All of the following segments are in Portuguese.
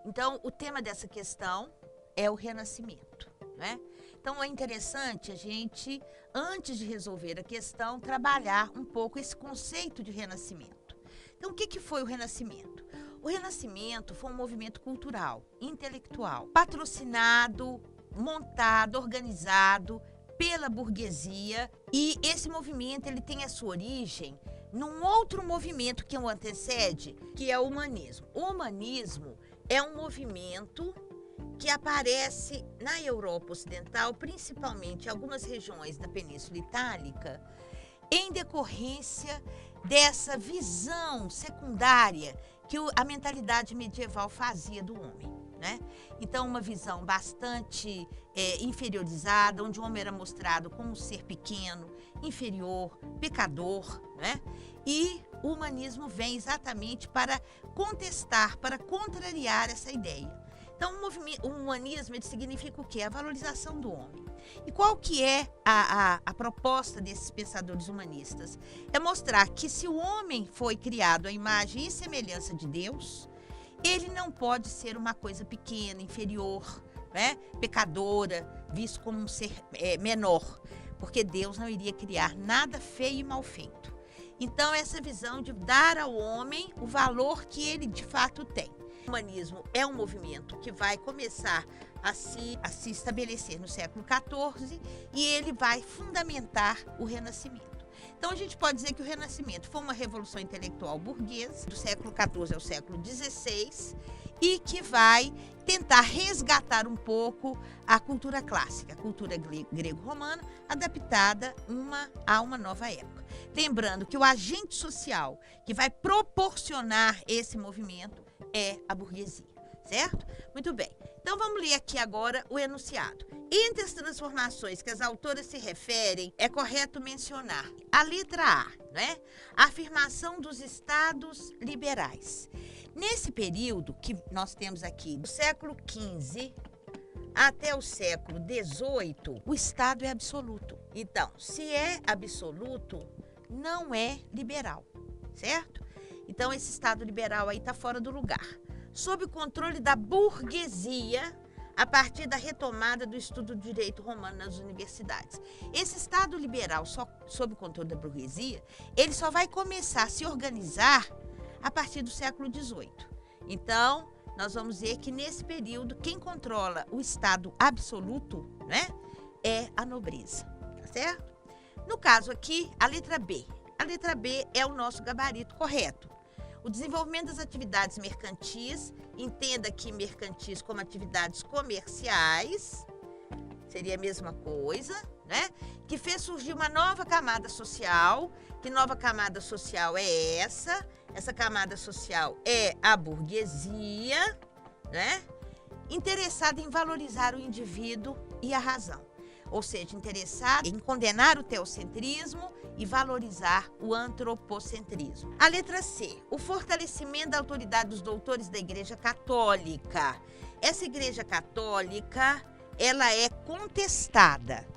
Então, o tema dessa questão é o renascimento, né? Então, é interessante a gente, antes de resolver a questão, trabalhar um pouco esse conceito de renascimento. Então, o que foi o renascimento? O renascimento foi um movimento cultural, intelectual, patrocinado, montado, organizado pela burguesia, e esse movimento ele tem a sua origem num outro movimento que o antecede, que é o humanismo. O humanismo é um movimento que aparece na Europa Ocidental, principalmente em algumas regiões da Península Itálica, em decorrência dessa visão secundária que a mentalidade medieval fazia do homem, né? Então, uma visão bastante inferiorizada, onde o homem era mostrado como um ser pequeno, inferior, pecador, né? E o humanismo vem exatamente para contestar, para contrariar essa ideia. Então, o humanismo ele significa o quê? A valorização do homem. E qual que é a proposta desses pensadores humanistas? É mostrar que se o homem foi criado à imagem e semelhança de Deus, ele não pode ser uma coisa pequena, inferior, né? Pecadora, visto como um ser menor, porque Deus não iria criar nada feio e mal feito. Então, essa visão de dar ao homem o valor que ele de fato tem. O humanismo é um movimento que vai começar a se estabelecer no século XIV e ele vai fundamentar o Renascimento. Então, a gente pode dizer que o Renascimento foi uma revolução intelectual burguesa, do século XIV ao século XVI, e que vai tentar resgatar um pouco a cultura clássica, a cultura grego-romana, adaptada a uma nova época. Lembrando que o agente social que vai proporcionar esse movimento é a burguesia, certo? Muito bem. Então, vamos ler aqui agora o enunciado. Entre as transformações que as autoras se referem, é correto mencionar a letra A, né? A afirmação dos estados liberais. Nesse período que nós temos aqui, do século XV até o século XVIII, o Estado é absoluto. Então, se é absoluto, não é liberal, certo? Então, esse Estado liberal aí está fora do lugar. Sob o controle da burguesia, a partir da retomada do estudo do direito romano nas universidades. Esse Estado liberal, só sob o controle da burguesia, ele só vai começar a se organizar a partir do século XVIII. Então, nós vamos ver que nesse período, quem controla o Estado absoluto, né, é a nobreza, tá certo? No caso aqui, a letra B. A letra B é o nosso gabarito correto. O desenvolvimento das atividades mercantis, entenda aqui mercantis como atividades comerciais, seria a mesma coisa, né? Que fez surgir uma nova camada social. Que nova camada social é essa? Essa camada social é a burguesia, né? Interessada em valorizar o indivíduo e a razão. Ou seja, interessada em condenar o teocentrismo e valorizar o antropocentrismo. A letra C, o fortalecimento da autoridade dos doutores da Igreja Católica. Essa Igreja Católica, ela é contestada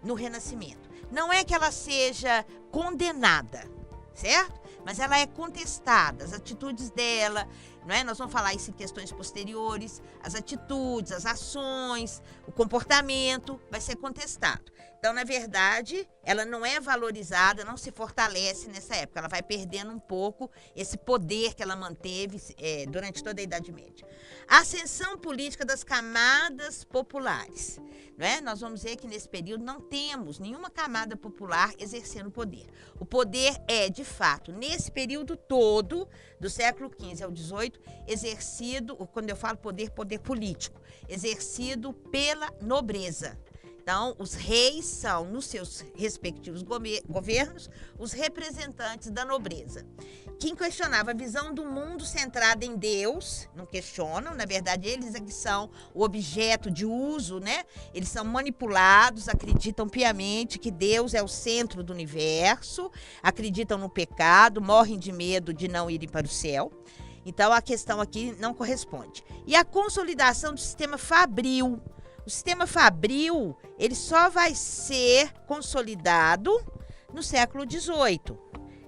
no Renascimento. Não é que ela seja condenada, certo? Mas ela é contestada, as atitudes dela, não é? Nós vamos falar isso em questões posteriores, as atitudes, as ações, o comportamento vai ser contestado. Então, na verdade, ela não é valorizada, não se fortalece nessa época, ela vai perdendo um pouco esse poder que ela manteve durante toda a Idade Média. A ascensão política das camadas populares, não é? Nós vamos ver que nesse período não temos nenhuma camada popular exercendo poder. O poder é, de fato, nesse período todo, do século XV ao XVIII, exercido, quando eu falo poder, poder político, exercido pela nobreza. Então, os reis são, nos seus respectivos governos, os representantes da nobreza. Quem questionava a visão do mundo centrada em Deus, não questionam, na verdade, eles é que são o objeto de uso, né? Eles são manipulados, acreditam piamente que Deus é o centro do universo, acreditam no pecado, morrem de medo de não irem para o céu. Então, a questão aqui não corresponde. E a consolidação do sistema fabril. O sistema fabril, ele só vai ser consolidado no século XVIII.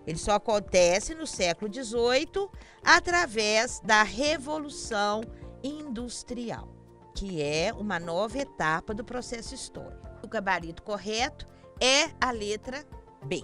Ele só acontece no século XVIII através da Revolução industrial, que é uma nova etapa do processo histórico. O gabarito correto é a letra B.